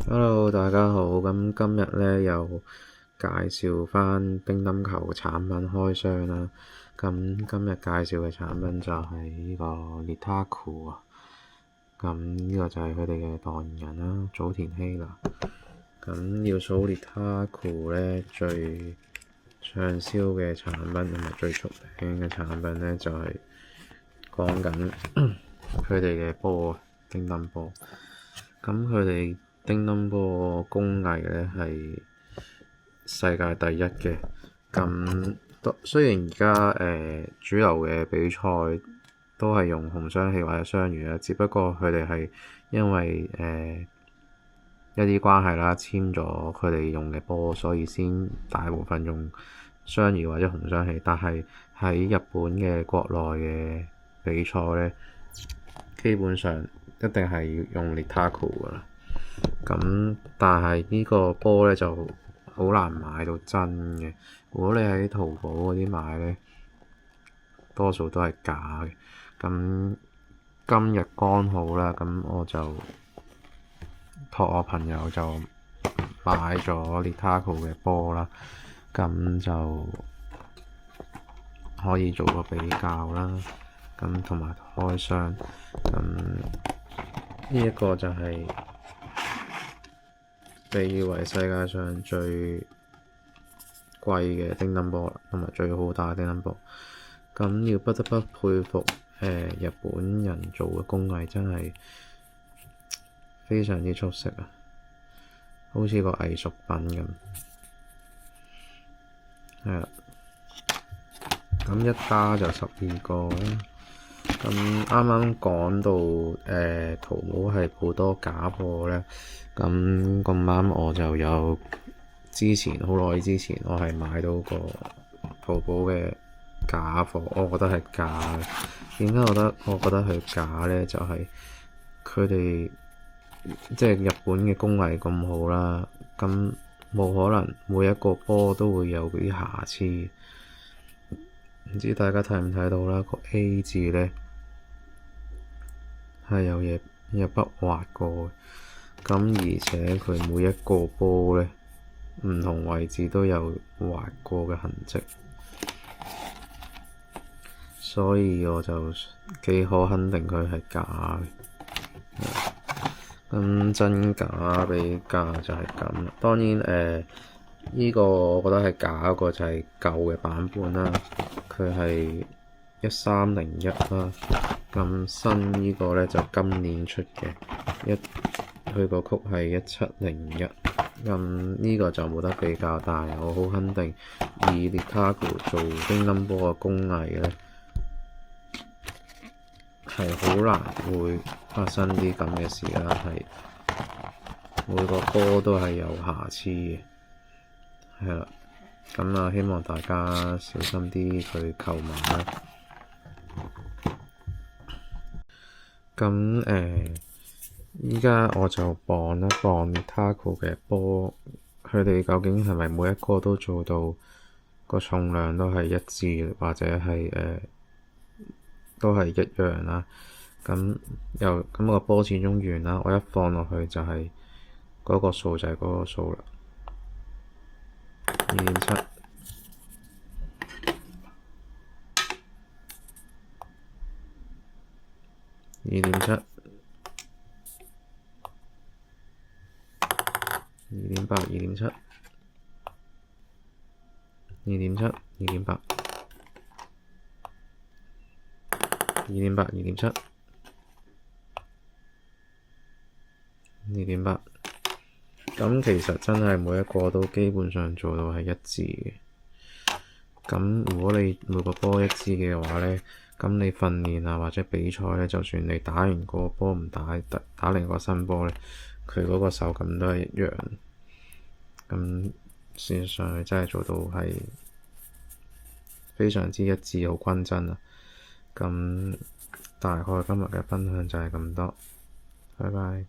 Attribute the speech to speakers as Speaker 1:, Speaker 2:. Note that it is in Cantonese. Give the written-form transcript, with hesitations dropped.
Speaker 1: Hello，大家好。咁今日咧又介紹翻乒乓球產品開箱啦。咁今日介紹嘅產品就係呢個 Littaku 啊。咁呢個就係佢哋嘅代言人啦，早田希娜。咁要數 Littaku 咧最暢銷嘅產品同埋最出名嘅產品咧，就係講緊佢哋嘅波，乒乓波。咁佢哋乒乓波工藝咧係世界第一嘅。咁雖然而家主流嘅比賽都係用紅雙喜或者雙魚啦，只不過佢哋係因為一啲關係啦，簽咗佢哋用嘅波，所以先大部分用雙魚或者紅雙喜。但係喺日本嘅國內嘅比賽咧，基本上一定係要用 Littaku 噶啦。咁但係呢個波咧就好難買到真嘅。如果你喺淘寶嗰啲買咧，多數都係假嘅。咁今日剛好啦，咁我就託我朋友就買咗 Littaku 嘅波啦，咁就可以做個比較啦。咁同埋開箱。咁呢一個就係被譽為世界上最貴嘅乒乓波啦，同埋最好打嘅乒乓波。咁要不得不佩服日本人做嘅工藝真係非常之出色啊，好似個藝術品咁。係啦，咁一打就12個啦。咁啱啱講到淘寶係好多假貨咧，咁啱我就有好耐之前我係買到個淘寶嘅假貨，我覺得係假嘅。點解我覺得佢假咧？就係佢哋即係日本嘅工藝咁好啦，咁冇可能每一個波都會有啲瑕疵。唔知大家睇唔睇到啦？個 A 字咧係有筆畫過，咁而且佢每一個波咧唔同位置都有畫過嘅痕跡，所以我就幾可肯定佢係假嘅。咁真假比價就係咁啦。當然呢個我覺得係假嗰個就係舊嘅版本啦，佢係1301啦。咁新呢個咧就今年出嘅，佢個曲係1701。咁呢個就冇得比較，但係我好肯定以 Littaku 做乒乓波嘅工藝咧，係好難會發生啲咁嘅事啦。係每個波都係有瑕疵嘅，係啦。咁啊，希望大家小心啲去購買啦。咁依家我就磅一磅 Littaku 嘅波，佢哋究竟係咪每一個都做到個重量都係一致，或者係都係一樣啦？咁個波始終圓啦，我一放落去就係嗰個數就係嗰個數啦，2.7。2.7、2.8、2.7、2.7、2.8、2.8、2.7、2.8。咁其實真係每一個都基本上做到係一致嘅。咁如果你每個波一致嘅話咧，咁你訓練啊或者比賽咧，就算你打完個波唔打另個新波咧，佢嗰個手感都係一樣。咁事實上佢真係做到係非常之一致，好均真啊！咁大概今日嘅分享就係咁多，拜拜。